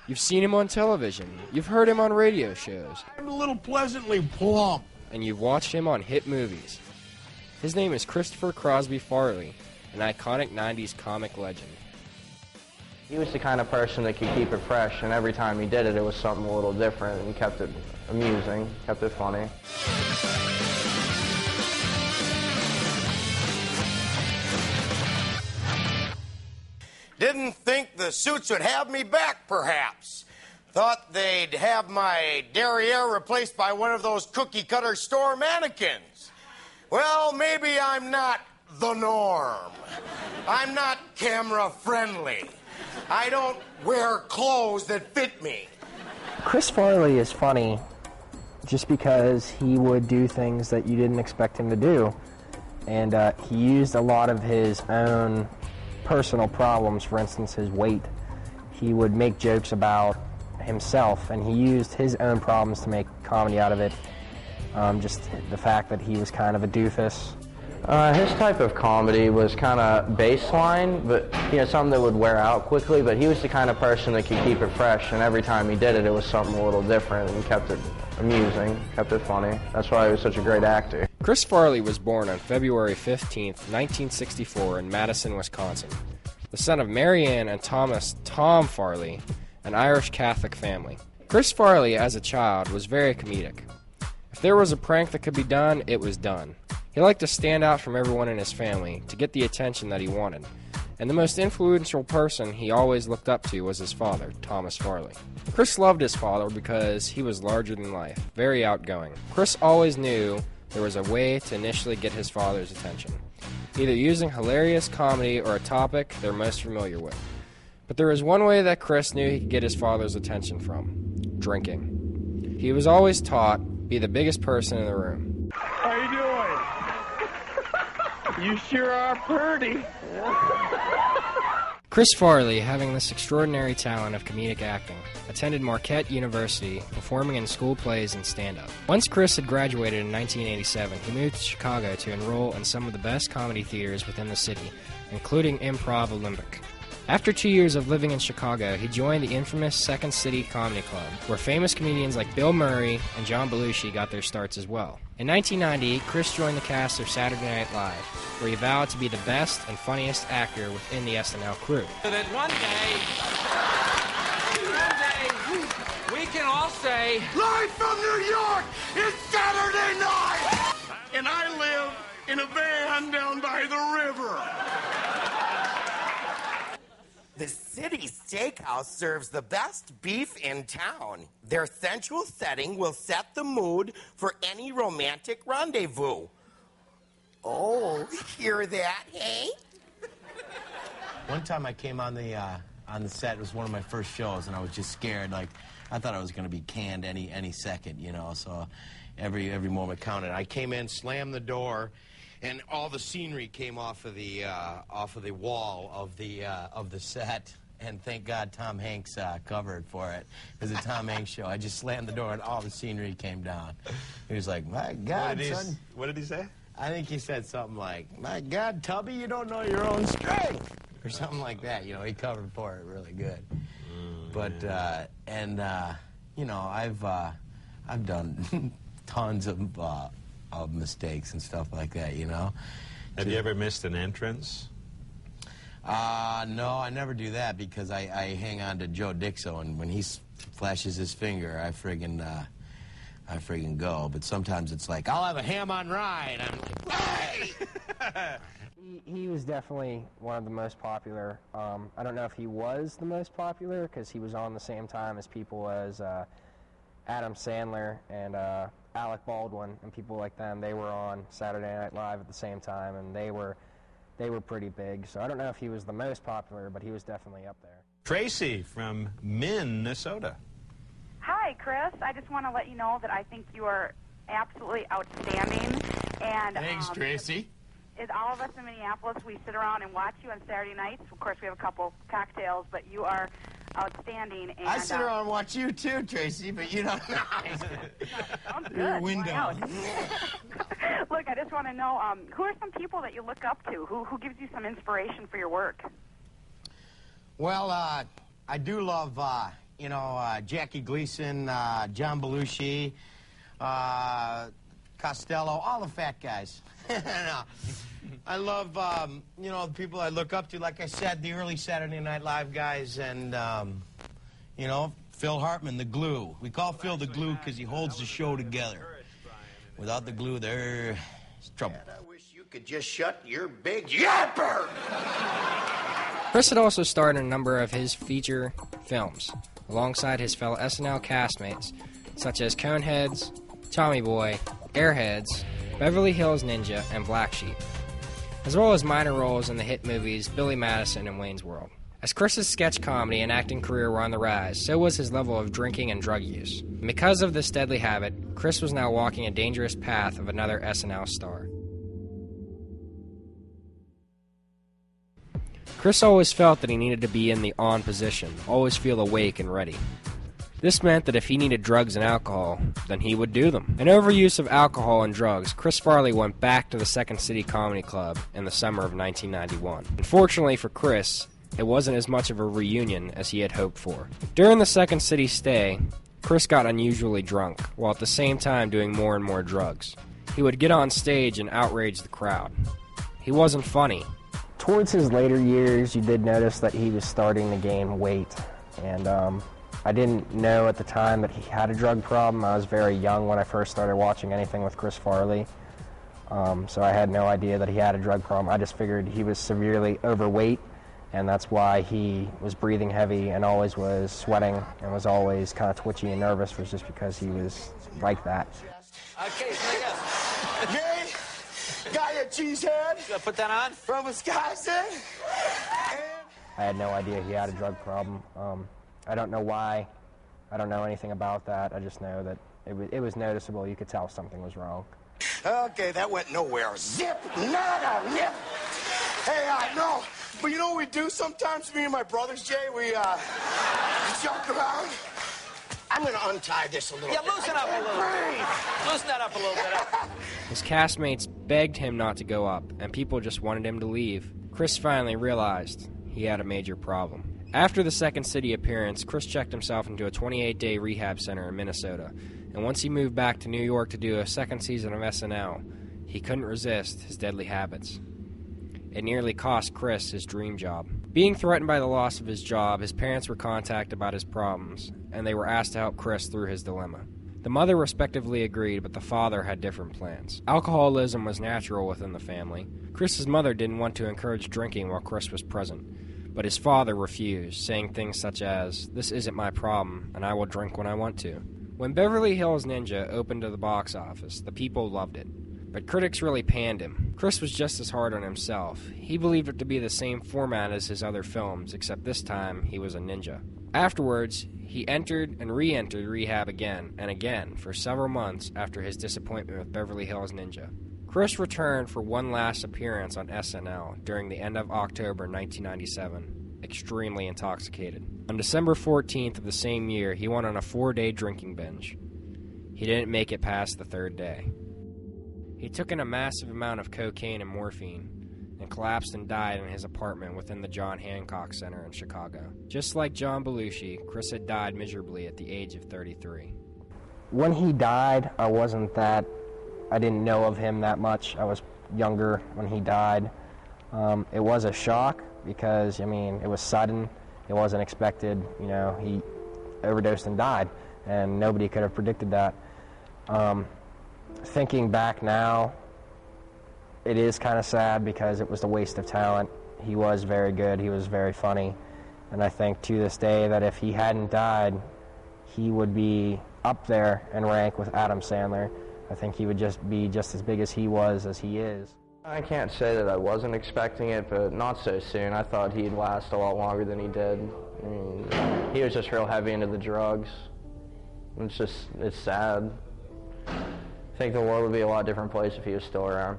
You've seen him on television. You've heard him on radio shows. I'm a little pleasantly plump. And you've watched him on hit movies. His name is Christopher Crosby Farley, an iconic 90s comic legend. He was the kind of person that could keep it fresh, and every time he did it, it was something a little different, and kept it amusing, kept it funny. Didn't think the suits would have me back, perhaps. Thought they'd have my derriere replaced by one of those cookie-cutter store mannequins. Well, maybe I'm not the norm. I'm not camera-friendly. I don't wear clothes that fit me. Chris Farley is funny just because he would do things that you didn't expect him to do. And he used a lot of his own personal problems, for instance, his weight. He would make jokes about himself, and he used his own problems to make comedy out of it. Just the fact that he was kind of a doofus. His type of comedy was kind of baseline, but something that would wear out quickly, but he was the kind of person that could keep it fresh, and every time he did it, it was something a little different, and kept it amusing, kept it funny. That's why he was such a great actor. Chris Farley was born on February 15th, 1964 in Madison, Wisconsin, the son of Mary Ann and Thomas "Tom" Farley, an Irish Catholic family. Chris Farley, as a child, was very comedic. If there was a prank that could be done, it was done. He liked to stand out from everyone in his family to get the attention that he wanted, and the most influential person he always looked up to was his father, Thomas Farley. Chris loved his father because he was larger than life, very outgoing. Chris always knew there was a way to initially get his father's attention, either using hilarious comedy or a topic they're most familiar with. But there was one way that Chris knew he could get his father's attention from: drinking. He was always taught, be the biggest person in the room. How you doing? You sure are pretty. Chris Farley, having this extraordinary talent of comedic acting, attended Marquette University, performing in school plays and stand-up. Once Chris had graduated in 1987, he moved to Chicago to enroll in some of the best comedy theaters within the city, including Improv Olympic. After 2 years of living in Chicago, he joined the infamous Second City Comedy Club, where famous comedians like Bill Murray and John Belushi got their starts as well. In 1990, Chris joined the cast of Saturday Night Live, where he vowed to be the best and funniest actor within the SNL crew. So that one day, we can all say, Live from New York, it's Saturday night! And I live in a van down by the river. The City Steakhouse serves the best beef in town. Their sensual setting will set the mood for any romantic rendezvous. Oh, hear that, hey? One time I came on the set. It was one of my first shows, and I was just scared. Like, I thought I was going to be canned any second, So every moment counted. I came in, slammed the door, and all the scenery came off of the wall of the set. And thank God Tom Hanks covered for it. It was a Tom Hanks show. I just slammed the door, and all the scenery came down. He was like, "My God, son." What did he say? I think he said something like, "My God, Tubby, you don't know your own strength," or something like that. He covered for it really good. But I've done tons of mistakes and stuff like that. Have you ever missed an entrance? No, I never do that because I hang on to Joe Dixon, and when he flashes his finger, I friggin' go. But sometimes it's like, I'll have a ham on rye, and I'm like, hey! He was definitely one of the most popular. I don't know if he was the most popular because he was on the same time as people as Adam Sandler and Alec Baldwin and people like them. They were on Saturday Night Live at the same time, and they were pretty big. So I don't know if he was the most popular, but he was definitely up there. Tracy from Minnesota. Hi, Chris. I just want to let you know that I think you are absolutely outstanding. And thanks, Tracy. All of us in Minneapolis, we sit around and watch you on Saturday nights. Of course, we have a couple cocktails, but you are outstanding. And I sit around and watch you too, Tracy, but you don't know. Sounds good. Your window. Look, I just want to know, who are some people that you look up to? Who gives you some inspiration for your work? Well, I do love You know, Jackie Gleason, John Belushi, Costello, all the fat guys. No. I love, you know, the people I look up to. Like I said, the early Saturday Night Live guys and, you know, Phil Hartman, the glue. We call Phil the glue because he holds the show together. Without the glue, there's trouble. I wish you could just shut your big yapper! Chris had also starred in a number of his feature films, alongside his fellow SNL castmates, such as Coneheads, Tommy Boy, Airheads, Beverly Hills Ninja, and Black Sheep, as well as minor roles in the hit movies Billy Madison and Wayne's World. As Chris's sketch comedy and acting career were on the rise, so was his level of drinking and drug use. And because of this deadly habit, Chris was now walking a dangerous path of another SNL star. Chris always felt that he needed to be in the on position, always feel awake and ready. This meant that if he needed drugs and alcohol, then he would do them. An overuse of alcohol and drugs, Chris Farley went back to the Second City Comedy Club in the summer of 1991. Unfortunately for Chris, it wasn't as much of a reunion as he had hoped for. During the Second City stay, Chris got unusually drunk, while at the same time doing more and more drugs. He would get on stage and outrage the crowd. He wasn't funny. Towards his later years, you did notice that he was starting to gain weight, and I didn't know at the time that he had a drug problem. I was very young when I first started watching anything with Chris Farley, so I had no idea that he had a drug problem. I just figured he was severely overweight, and that's why he was breathing heavy and always was sweating and was always kind of twitchy and nervous, was just because he was like that. Okay, so yes. Yay! Got your cheesehead! You gotta put that on? From Wisconsin! I had no idea he had a drug problem. I don't know why. I don't know anything about that. I just know that it was noticeable. You could tell something was wrong. Okay, that went nowhere. Zip! Nada! Nip! Hey, no. But you know what we do sometimes, me and my brothers, Jay? We joke around. I'm going to untie this a little bit. Yeah, loosen up a little bit. Loosen that up a little bit. His castmates begged him not to go up, and people just wanted him to leave. Chris finally realized he had a major problem. After the Second City appearance, Chris checked himself into a 28-day rehab center in Minnesota, and once he moved back to New York to do a second season of SNL, he couldn't resist his deadly habits. It nearly cost Chris his dream job. Being threatened by the loss of his job, his parents were contacted about his problems, and they were asked to help Chris through his dilemma. The mother respectively agreed, but the father had different plans. Alcoholism was natural within the family. Chris's mother didn't want to encourage drinking while Chris was present, but his father refused, saying things such as, "This isn't my problem, and I will drink when I want to." When Beverly Hills Ninja opened to the box office, the people loved it, but critics really panned him. Chris was just as hard on himself. He believed it to be the same format as his other films, except this time he was a ninja. Afterwards, he entered and re-entered rehab again and again for several months after his disappointment with Beverly Hills Ninja. Chris returned for one last appearance on SNL during the end of October 1997, extremely intoxicated. On December 14th of the same year, he went on a 4-day drinking binge. He didn't make it past the third day. He took in a massive amount of cocaine and morphine and collapsed and died in his apartment within the John Hancock Center in Chicago. Just like John Belushi, Chris had died miserably at the age of 33. When he died, I didn't know of him that much. I was younger when he died. It was a shock because, it was sudden. It wasn't expected. He overdosed and died, and nobody could have predicted that. Thinking back now, it is kind of sad because it was a waste of talent. He was very good. He was very funny. And I think to this day that if he hadn't died, he would be up there and rank with Adam Sandler. I think he would just be just as big as he was as he is. I can't say that I wasn't expecting it, but not so soon. I thought he'd last a lot longer than he did. He was just real heavy into the drugs. It's sad. I think the world would be a lot different place if he was still around.